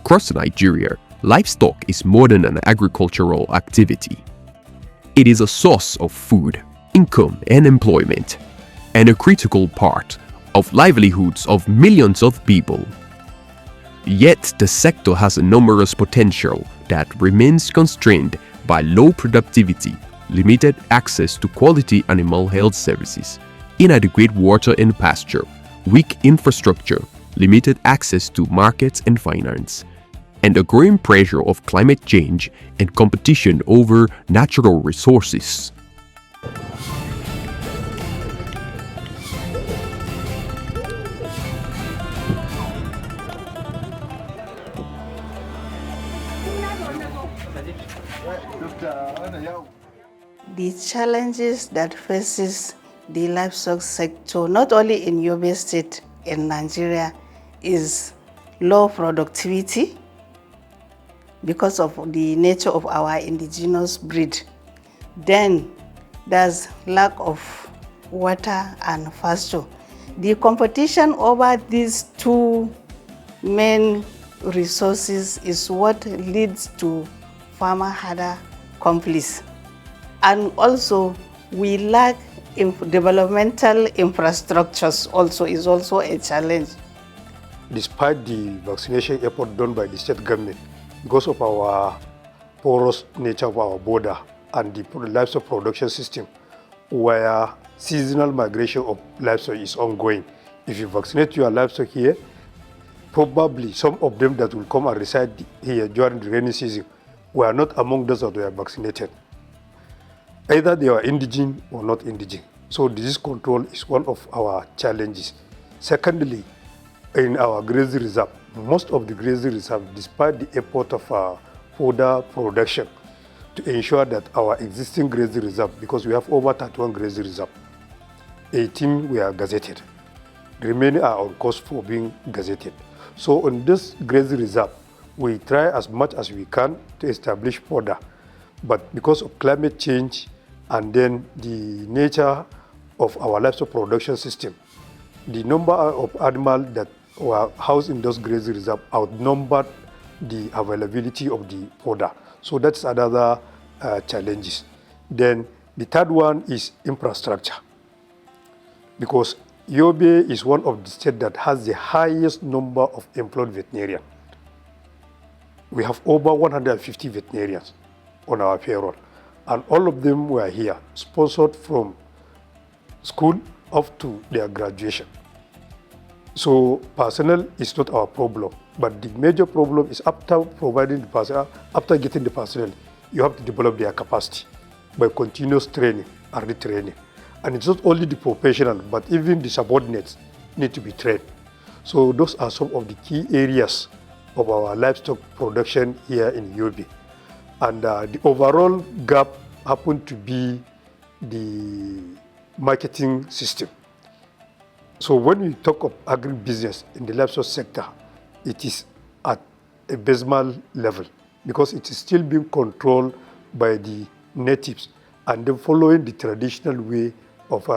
Across Nigeria, livestock is more than an agricultural activity. It is a source of food, income, and employment, and a critical part of livelihoods of millions of people. Yet the sector has enormous potential that remains constrained by low productivity, limited access to quality animal health services, inadequate water and pasture, weak infrastructure, limited access to markets and finance, and a growing pressure of climate change and competition over natural resources. The challenges that faces the livestock sector, not only in Yobe State in Nigeria, is low productivity because of the nature of our indigenous breed. Then there's lack of water and pasture. The competition over these two main resources is what leads to farmer-herder conflicts. And also, we lack developmental infrastructures is also a challenge. Despite the vaccination effort done by the state government, because of our porous nature of our border and the livestock production system, where seasonal migration of livestock is ongoing, if you vaccinate your livestock here, probably some of them that will come and reside here during the rainy season were not among those that were vaccinated. Either they are indigene or not indigene. So disease control is one of our challenges. Secondly, in our grazing reserve, most of the grazing reserve, despite the effort of fodder production to ensure that our existing grazing reserve, because we have over 31 grazing reserve, 18 were gazetted. The remaining are on course for being gazetted. So on this grazing reserve, we try as much as we can to establish fodder. But because of climate change and then the nature of our livestock production system, the number of animals that were housed in those grazing reserves outnumbered the availability of the fodder. So that's another challenges. Then the third one is infrastructure. Because Yobe is one of the states that has the highest number of employed veterinarians. We have over 150 veterinarians on our payroll, and all of them were here, sponsored from school up to their graduation. So personnel is not our problem, but the major problem is after providing the personnel, after getting the personnel, you have to develop their capacity by continuous training and retraining. And it's not only the professional, but even the subordinates need to be trained. So those are some of the key areas of our livestock production here in Yobe. And the overall gap happened to be the marketing system. So when we talk of agribusiness in the livestock sector, it is at a abysmal level because it is still being controlled by the natives and then following the traditional way of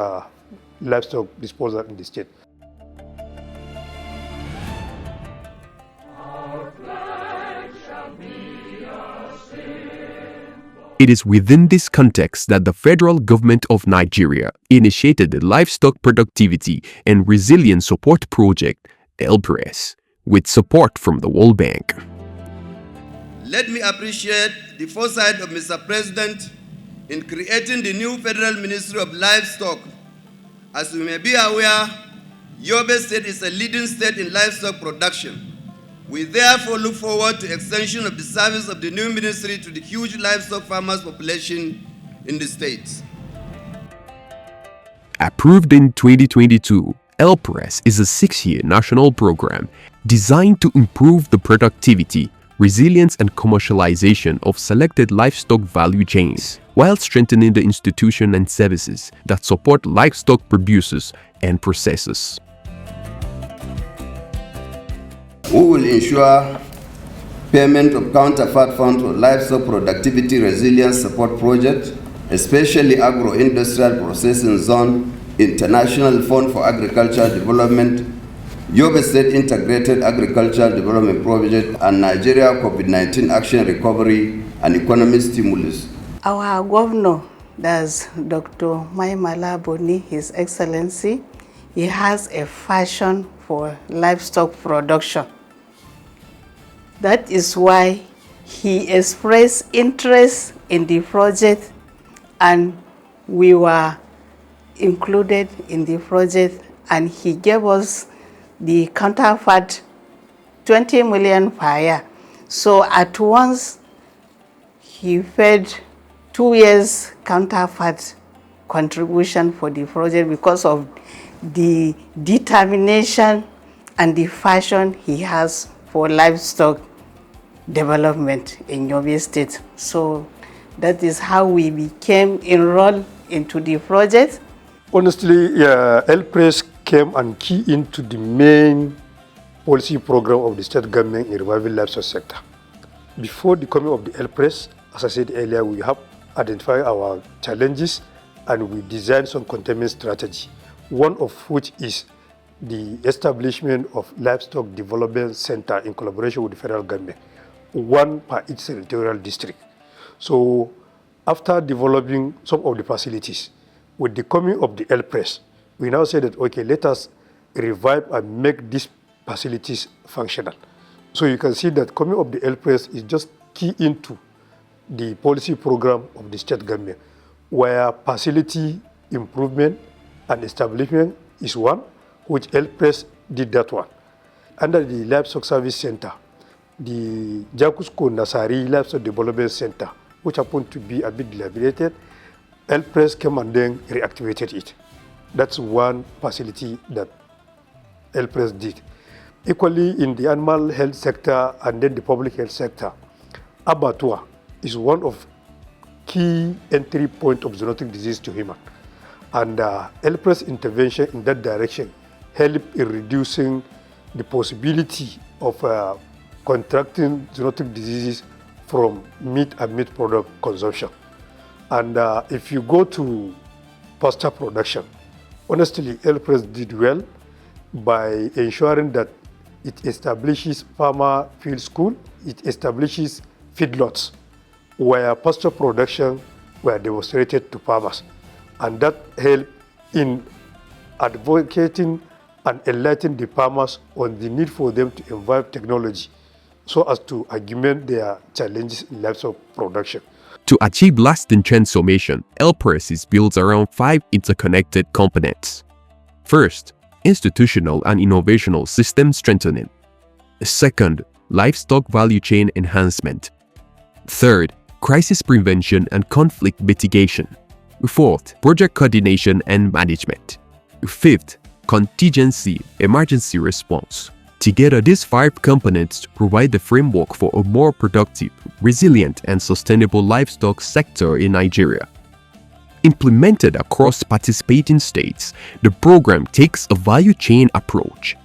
livestock disposal in the state. It is within this context that the federal government of Nigeria initiated the Livestock Productivity and Resilience Support Project, LPRES, with support from the World Bank. Let me appreciate the foresight of Mr. President in creating the new Federal Ministry of Livestock. As you may be aware, Yobe State is a leading state in livestock production. We therefore look forward to extension of the service of the new ministry to the huge livestock farmers population in the state. Approved in 2022, LPRES is a 6-year national program designed to improve the productivity, resilience and commercialization of selected livestock value chains, while strengthening the institution and services that support livestock producers and processors. We will ensure payment of counterpart funds for livestock productivity resilience support project, especially agro-industrial processing zone, international fund for agricultural development, Yobe State Integrated Agricultural Development Project, and Nigeria COVID-19 Action Recovery and Economic Stimulus. Our governor, that's Dr. Maimala Boni, His Excellency, he has a passion for livestock production. That is why he expressed interest in the project, and we were included in the project, and he gave us the counterpart 20 million per year. So at once he paid 2 years counterpart contribution for the project because of the determination and the passion he has for livestock development in Yobe State. So that is how we became enrolled into the project. Honestly, LPRES came and key into the main policy program of the state government in reviving livestock sector. Before the coming of the LPRES, as I said earlier, we have identified our challenges and we designed some containment strategy, one of which is the establishment of Livestock Development Center in collaboration with the federal government, one per each territorial district. So after developing some of the facilities, with the coming of the LPRES, we now say that, okay, let us revive and make these facilities functional. So you can see that coming of the LPRES is just key into the policy program of the state government, where facility improvement and establishment is one, which LPRES did that one. Under the Livestock Service Center, the Jakusko Nasari Livestock Development Center, which happened to be a bit dilapidated, LPRES came and then reactivated it. That's one facility that LPRES did. Equally, in the animal health sector and then the public health sector, abattoir is one of key entry point of zoonotic disease to human. And LPRES intervention in that direction helped in reducing the possibility of contracting zoonotic diseases from meat and meat product consumption. And if you go to pasture production, honestly, LPRES did well by ensuring that it establishes farmer field school, it establishes feedlots where pasture production were demonstrated to farmers. And that helped in advocating and enlightening the farmers on the need for them to involve technology so as to augment their challenges in livestock production. To achieve lasting transformation, LPRES is built around 5 interconnected components. First, institutional and innovational system strengthening. Second, livestock value chain enhancement. Third, crisis prevention and conflict mitigation. Fourth, project coordination and management. Fifth, contingency emergency response. Together, these 5 components provide the framework for a more productive, resilient, and sustainable livestock sector in Nigeria. Implemented across participating states, the program takes a value chain approach.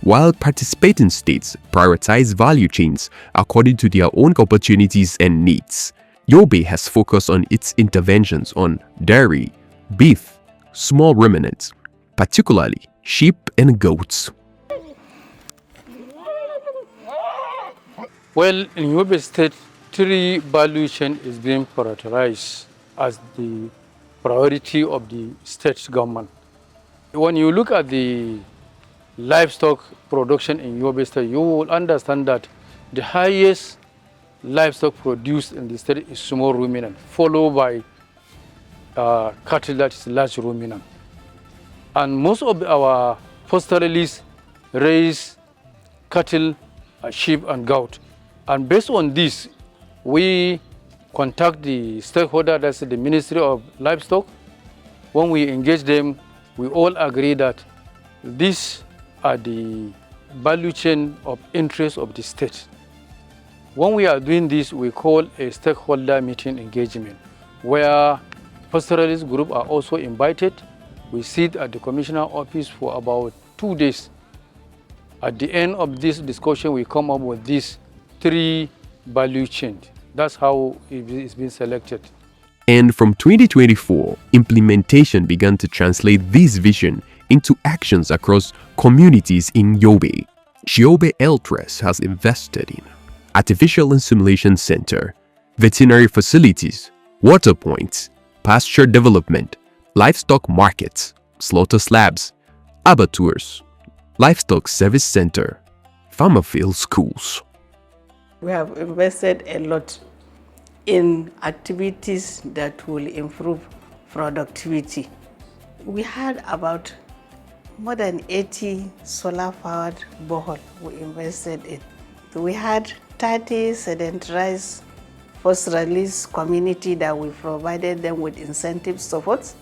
While participating states prioritize value chains according to their own opportunities and needs, Yobe has focused on its interventions on dairy, beef, small ruminants, particularly sheep and goats. Well, in Yobe State, 3 value chain is being prioritized as the priority of the state government. When you look at the livestock production in Yobe State, you will understand that the highest livestock produced in the state is small ruminant, followed by cattle that is large ruminant. And most of our pastoralists raise cattle, sheep, and goat. And based on this, we contact the stakeholder, that's the Ministry of Livestock. When we engage them, we all agree that these are the value chain of interest of the state. When we are doing this, we call a stakeholder meeting engagement, where pastoralist group are also invited. We sit at the commissioner office for about 2 days. At the end of this discussion, we come up with these 3 value chains. That's how it's been selected. And from 2024, implementation began to translate this vision into actions across communities in Yobe. Yobe Eltres has invested in artificial insemination center, veterinary facilities, water points, pasture development, livestock markets, slaughter slabs, abattoirs, livestock service center, farmer field schools. We have invested a lot in activities that will improve productivity. We had about more than 80 solar-powered borehole we invested in. We had 30 sedentarized post-release community that we provided them with incentive support.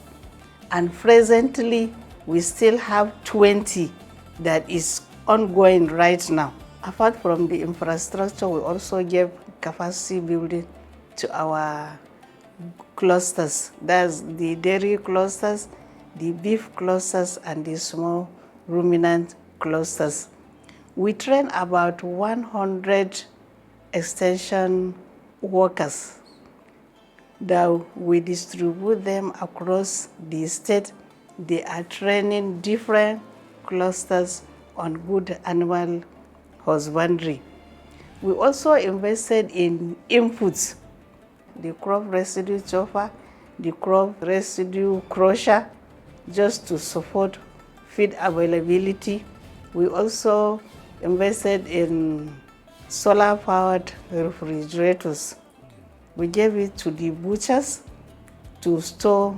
And presently, we still have 20 that is ongoing right now. Apart from the infrastructure, we also gave capacity building to our clusters. That's the dairy clusters, the beef clusters, and the small ruminant clusters. We train about 100 extension workers that we distribute them across the state. They are training different clusters on good animal husbandry. We also invested in inputs, the crop residue chopper, the crop residue crusher, just to support feed availability. We also invested in solar-powered refrigerators. We gave it to the butchers to store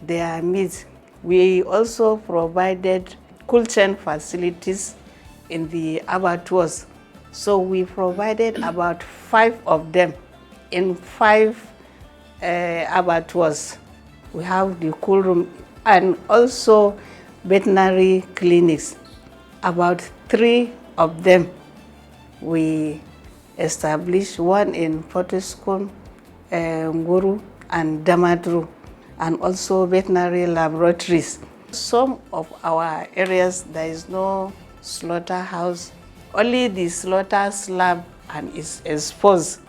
their meat. We also provided cold chain facilities in the abattoirs. So we provided about 5 of them in 5 abattoirs. We have the cool room and also veterinary clinics. About 3 of them we established, one in Fortescue, Nguru, and Damaturu, and also veterinary laboratories. Some of our areas, there is no slaughterhouse, only the slaughter slab, and is exposed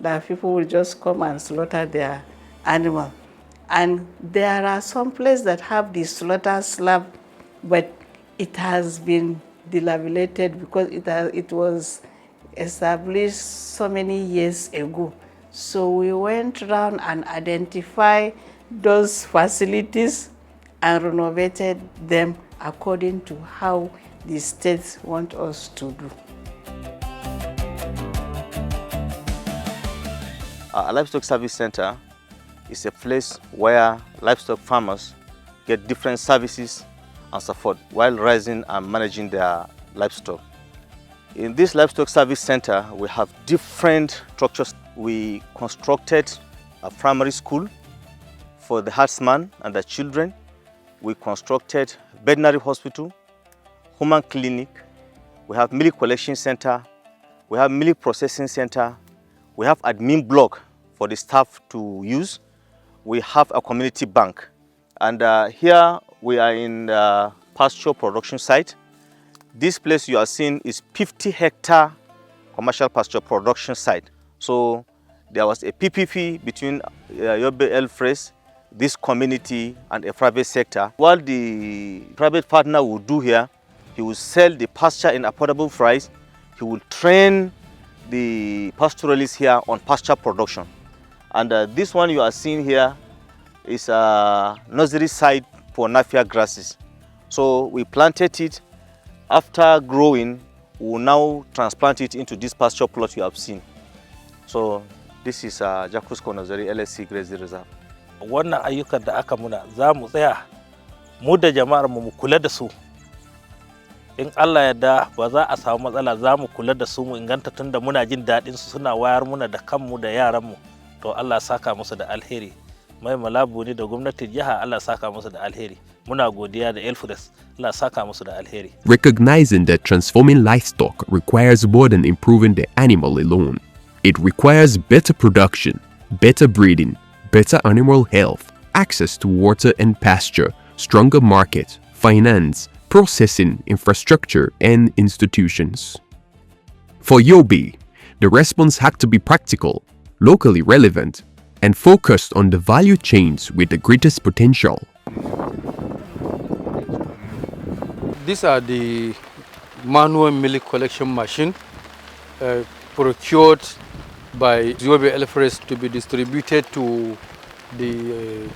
that people will just come and slaughter their animal. And there are some places that have the slaughter slab, but it has been dilapidated because it was established so many years ago. So we went around and identified those facilities and renovated them according to how the states want us to do. A livestock service center is a place where livestock farmers get different services and support while raising and managing their livestock. In this livestock service center, we have different structures. We constructed a primary school for the herdsmen and the children. We constructed veterinary hospital, human clinic. We have milk collection center. We have milk processing center. We have admin block for the staff to use. We have a community bank. And here we are in the pasture production site. This place you are seeing is 50-hectare commercial pasture production site. So there was a PPP between Yobe Eltres, this community, and a private sector. What the private partner will do here, he will sell the pasture in affordable price. He will train the pastoralists here on pasture production. And this one you are seeing here is a nursery site for napier grasses. So we planted it. After growing, we will now transplant it into this pasture plot you have seen. So this is Jakusko Nursery LSC Grazing Reserve. Wannan ayyukan da aka muna za mu tsaya mu da jama'ar mu kula da su. In Allah ya da ba za a samu matsala, za mu kula da su mu inganta tunda muna jin daɗin su, suna wayar muna da kanmu da yaran mu. To Allah saka musu da alheri. Mai malabu ne da gwamnatin jiha, Allah saka musu da alheri. Muna godiya da Eltres, Allah saka musu da alheri. Recognizing that transforming livestock requires more than improving the animal alone. It requires better production, better breeding, better animal health, access to water and pasture, stronger market, finance, processing, infrastructure, and institutions. For Yobe, the response had to be practical, locally relevant, and focused on the value chains with the greatest potential. These are the manual milk collection machine procured by Yobe Elfres to be distributed to the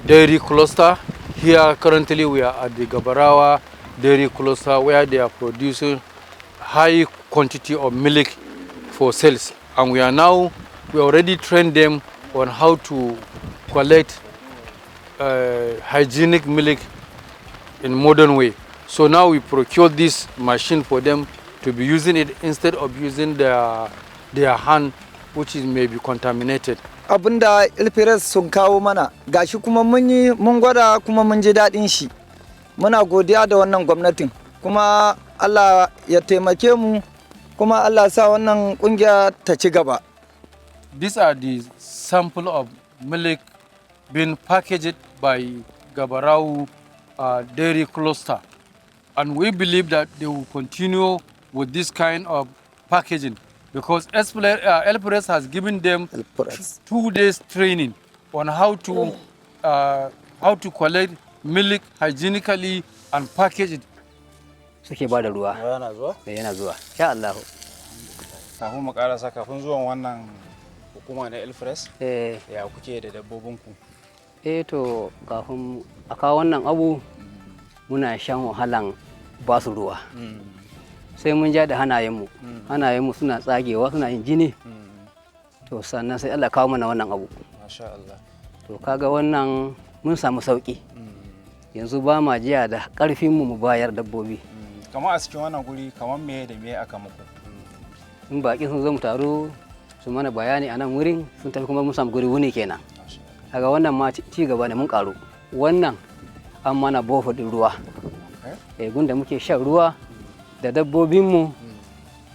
dairy cluster. Here currently we are at the Gabarawa dairy cluster where they are producing high quantity of milk for sales, and we already trained them on how to collect hygienic milk in modern way. So now we procure this machine for them to be using it instead of using their hand, which is maybe contaminated. Abunda Ilfiras sun kawo mana gashi kuma mun gwada kuma mun ji daɗin shi. Muna godiya da wannan gwamnatin kuma Allah ya taimake mu kuma Allah sa wannan kungiya ta ci gaba. These are the sample of milk being packaged by Gabarau dairy cluster, and we believe that they will continue with this kind of packaging because Elpres has given them 2 days training on how to collect milk hygienically and package it. Suke ba da ruwa. Yana zuwa? Yana zuwa. Insha Allah. Kafin mu karasa kafin zuwan wannan hukuma na Elfres, ya kuke da dabbobinku? To kafin a kawo wannan abu muna shan wahalan ba su ruwa. Sai mun ja da hanayenmu. Hanayenmu suna tsagewa suna yin jini. To sannan sai Allah kawo mana wannan abu. Masha Allah. To kaga wannan mun samu sauki. Yanzu ba ma jiya da karfin mu bayar dabbobi. Kamar a cikin wannan guri kamar me da me aka muku? In baki sun zo mu taro su mana bayani a nan wurin sun tafi kuma mun samu guri wuni kenan. Kaga wannan ma ci gaba ne mun karu. Wannan an mana bofa din ruwa. Gunda muke shan ruwa da dabbobinmu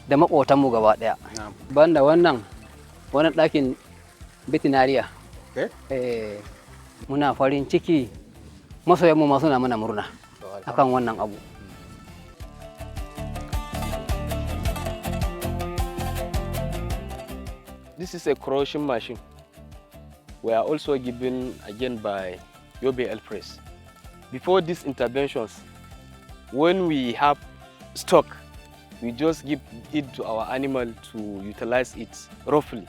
da maƙotanmu gaba ɗaya. Banda wannan ɗakin veterinary. Muna farin ciki masoyanmu ma suna mana murna akan wannan abu. This is a crushing machine. We are also given again by Yobe Elfres. Before these interventions, when we have stock, we just give it to our animal to utilize it roughly.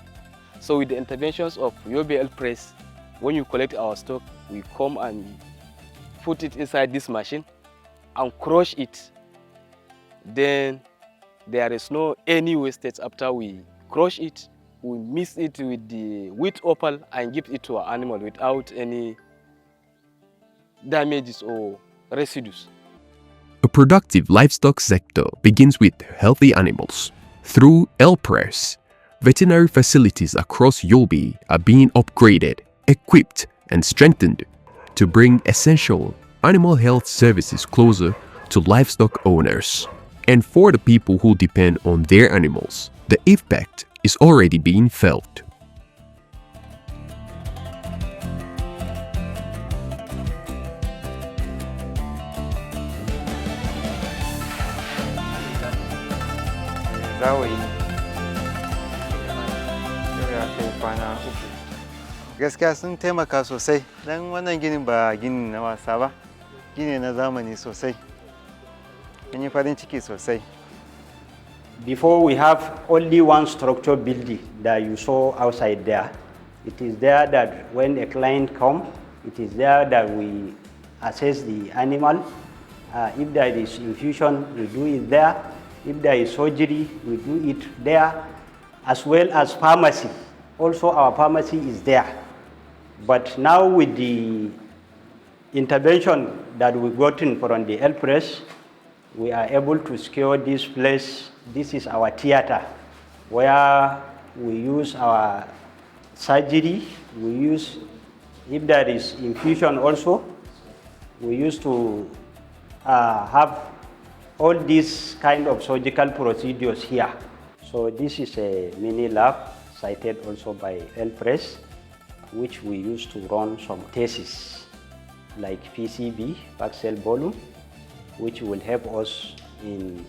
So with the interventions of Yobe Elfres, when you collect our stock, we come and put it inside this machine and crush it. Then there is no any wastage after we crush it. We mix it with the wheat offal and give it to our animal without any damages or residues. A productive livestock sector begins with healthy animals. Through Elpres, veterinary facilities across Yobe are being upgraded, equipped, and strengthened to bring essential animal health services closer to livestock owners. And for the people who depend on their animals, the impact is already being felt. Gaskiya sun taimaka sosai dan wannan ginin ba ginin na wasa ba, gini na zamani sosai. Mun yi farin ciki sosai. Before we have only one structure building that you saw outside there. It is there that when a client comes, it is there that we assess the animal. If there is infusion, we do it there. If there is surgery, we do it there, as well as pharmacy. Also, our pharmacy is there. But now with the intervention that we gotten from the Elpres, we are able to secure this place. This is our theater, where we use our surgery. We use, if there is infusion also, we used to have all these kind of surgical procedures here. So this is a mini lab cited also by Elpres, which we use to run some tests like PCB, back cell volume, which will help us in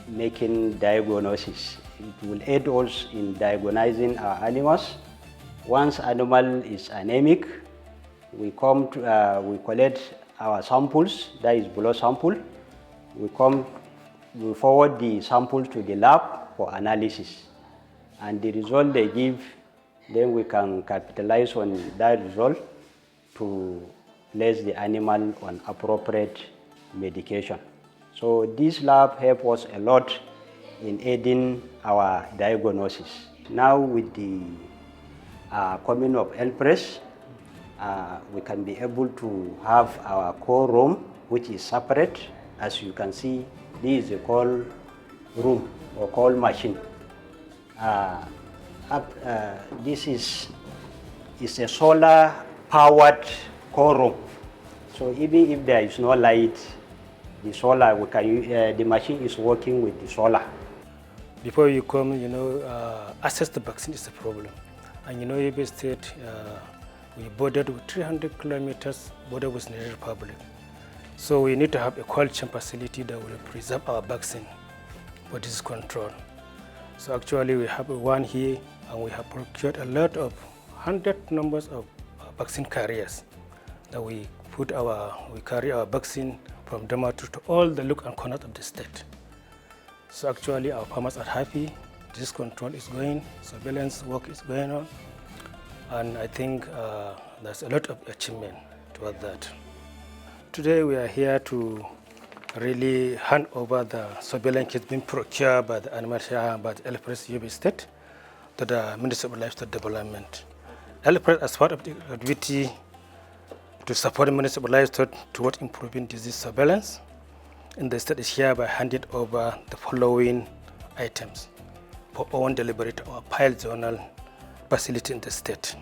making diagnosis. It will aid us in diagnosing our animals Once animal is anemic, we collect our samples, that is blood sample. We forward the sample to the lab for analysis. And the result they give, then we can capitalize on that result to place the animal on appropriate medication. So this lab helps us a lot in aiding our diagnosis. Now with the coming of L-Press, we can be able to have our core room, which is separate. As you can see, this is a call room or call machine. This is a solar-powered core room. So even if there is no light, the solar the machine is working with the solar. Before you come, access the vaccine is a problem. And Yobe State, we bordered with 300 kilometers border with the Republic. So we need to have a cold chain facility that will preserve our vaccine for this control. So actually we have one here, and we have procured a lot of 100 numbers of vaccine carriers that we carry our vaccine from Damaturu to all the nook and corners of the state. So actually our farmers are happy. This control is going, surveillance work is going on, and I think there's a lot of achievement toward that. Today we are here to really hand over the surveillance kits being procured by the animal share by the L-Press Yobe State to the Ministry of Livestock Development. L-Press, as part of the activity to support the Ministry of Livestock towards improving disease surveillance, and the state is hereby handed over the following items for own delivery to our pilot zonal facility in the state.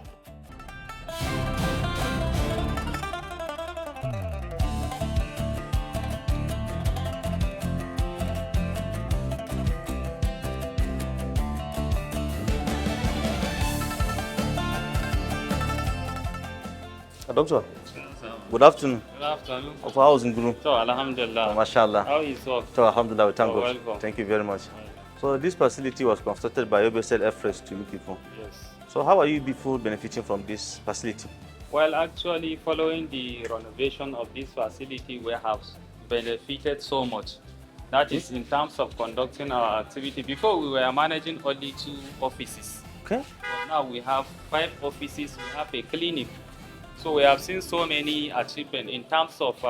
Doctor, good afternoon. Good afternoon. Of how is Nguru? So, Alhamdulillah. Mashallah. How is work? So, Alhamdulillah, we thank God. Welcome. Thank you very much. So, this facility was constructed by Yobe State F-Fresh to you people. Yes. So, how are you people benefiting from this facility? Well, actually, following the renovation of this facility, we have benefited so much. That is in terms of conducting our activity. Before, we were managing only 2 offices. Okay. But now we have 5 offices. We have a clinic. So we have seen so many achievements in terms of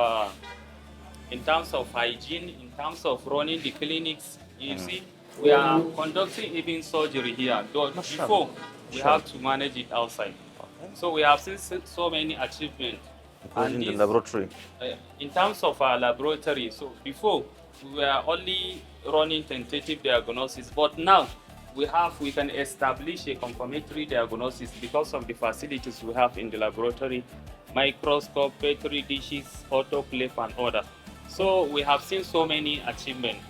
hygiene, in terms of running the clinics. You see, we are conducting even surgery here. Before, we have to manage it outside. Okay. So we have seen so many achievements. In the laboratory. In terms of our laboratory, so before we were only running tentative diagnosis, but now we can establish a confirmatory diagnosis because of the facilities we have in the laboratory, microscope, petri dishes, autoclave, and others. So we have seen so many achievements.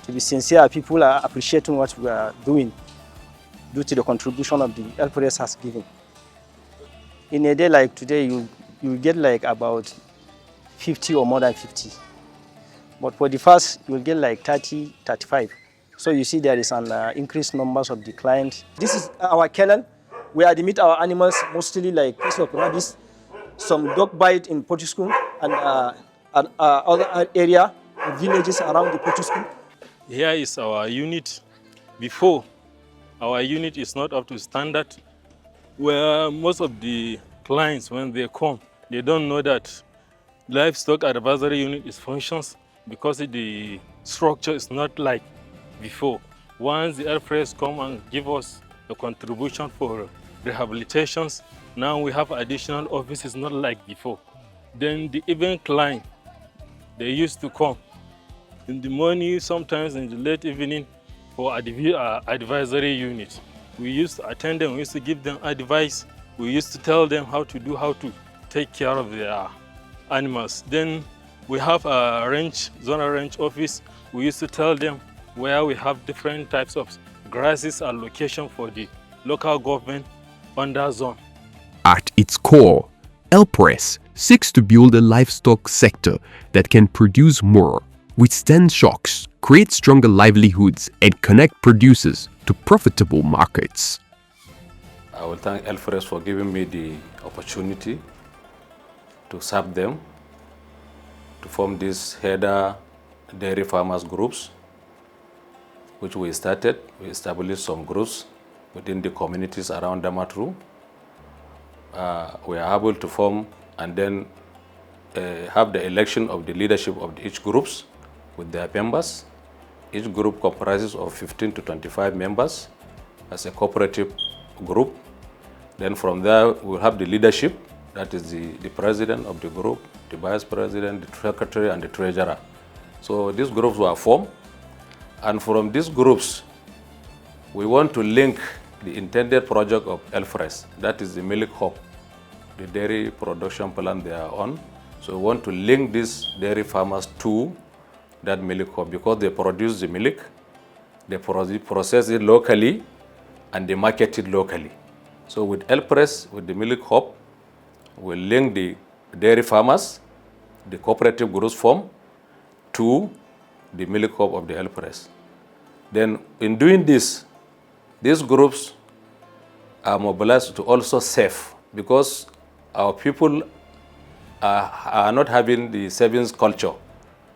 To be sincere, people are appreciating what we are doing due to the contribution of the L-Press has given. In a day like today, you get like about 50 or more than 50. But for the first, you will get like 30, 35. So you see there is an increased numbers of the clients. This is our kennel. We admit our animals, mostly like case of rabies, some dog bite in Portiskum and other area, villages around the Portiskum. Here is our unit. Before, our unit is not up to standard, where most of the clients, when they come, they don't know that livestock advisory unit is functions, because the structure is not like before. Once the L-Press come and give us a contribution for rehabilitations, now we have additional offices, not like before. Then the event client, they used to come in the morning, sometimes in the late evening for advisory unit. We used to attend them, we used to give them advice, we used to tell them how to take care of their animals. Then we have a zonal range office. We used to tell them where we have different types of grasses and location for the local government under zone. At its core, L-Press seeks to build a livestock sector that can produce more withstand shocks, create stronger livelihoods, and connect producers to profitable markets. I will thank Elfres for giving me the opportunity to serve them, to form these header dairy farmers groups, which we started. We established some groups within the communities around Damaturu. We are able to form and then have the election of the leadership of each groups with their members. Each group comprises of 15 to 25 members as a cooperative group. Then from there, we'll have the leadership, that is the president of the group, the vice president, the secretary, and the treasurer. So these groups were formed. And from these groups, we want to link the intended project of Elfres, that is the milk hub, the dairy production plant they are on. So we want to link these dairy farmers to that milk hub because they produce the milk, they process it locally, and they market it locally. So with Elfres, with the milk hub, we'll link the dairy farmers, the cooperative groups form, to the milk hub of the Elfres. Then in doing this, these groups are mobilized to also save because our people are not having the savings culture.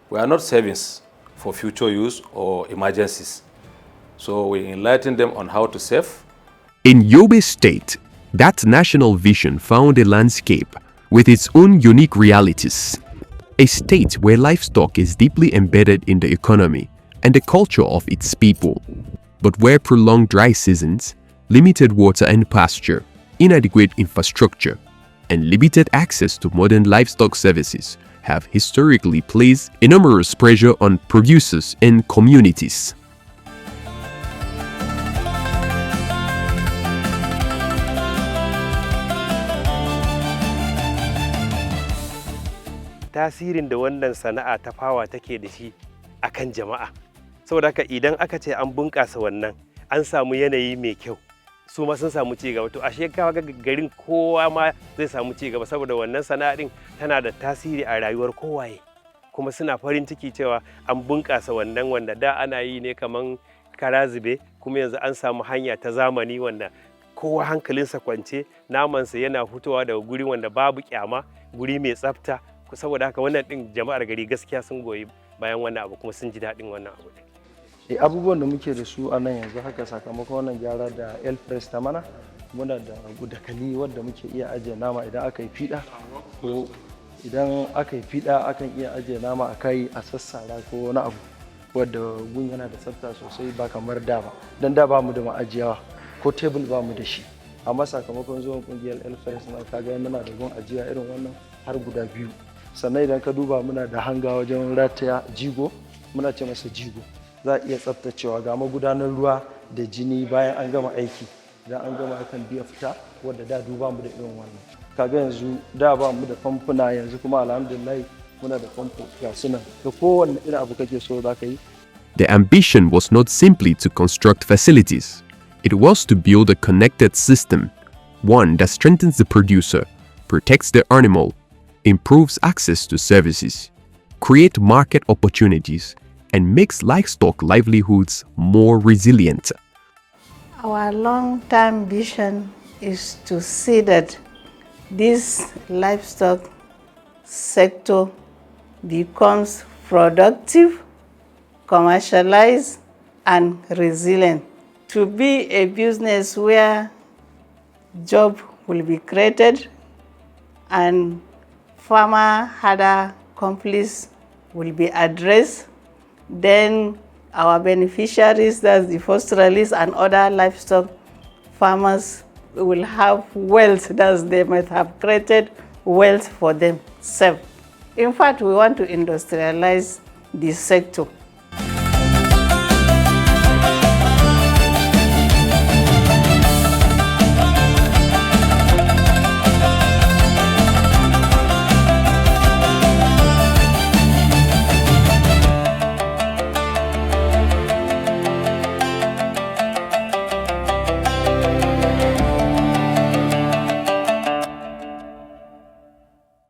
We are not savings for future use or emergencies. So we enlighten them on how to save. In Yobe State, that national vision found a landscape with its own unique realities. A state where livestock is deeply embedded in the economy and the culture of its people, but where prolonged dry seasons, limited water and pasture, inadequate infrastructure, and limited access to modern livestock services have historically placed enormous pressure on producers and communities. Tasirin da wannan sana'a ta fawa take da shi akan jama'a. Saboda haka idan aka ce an bunƙasa wannan, an samu yanayi mai kyau, su ma sun samu cigaba, to ashe kaga garin kowa ma zai samu cigaba saboda wannan sana'a din tana da tasiri a rayuwar kowaye, kuma suna farin ciki cewa an bunƙasa wannan wanda da ana yi ne kaman kara zube, kuma yanzu an samu hanya ta zamani wanda kowa hankalinsa kwance, namansa yana fitowa daga guri wanda babu kyama, guri mai tsafta. Saboda haka wannan din jama'ar gari gaskiya sun goyi bayan wannan abu kuma sun ji daɗin wannan abu. Abubuwan da muke da su a nan yanzu haka sakamakon wannan gyara da Elfres ta mana, muna da gudakali wadda muke iya ajiye nama idan aka yi fiɗa, ko idan aka yi fiɗa akan iya ajiye nama a kai a sassara ko wani abu wadda gun yana da tsafta sosai ba kamar da ba, don da ba mu da ma'ajiyawa ko tebul ba mu da shi, amma sakamakon zuwan kungiyar Elfres na kaga muna da gun ajiya irin wannan har guda biyu. Sannan idan ka duba muna da hanga wajen rataya jigo, muna ce masa jigo, za a iya tsaftacewa ga magudanar ruwa da jini bayan an gama aiki, idan an gama akan biya fita wadda da duba mu da irin wannan. Kaga yanzu da ba mu da famfuna, yanzu kuma alhamdulillah muna da famfo ga sunan da kowanne irin abu kake so za ka yi. The ambition was not simply to construct facilities, it was to build a connected system, one that strengthens the producer, protects the animal, improves access to services, create market opportunities, and makes livestock livelihoods more resilient. Our long-term vision is to see that this livestock sector becomes productive, commercialized, and resilient. To be a business where jobs will be created and farmer-herder conflicts will be addressed, then our beneficiaries, that's the pastoralists and other livestock farmers, will have wealth, that they might have created wealth for themselves. In fact, we want to industrialize this sector.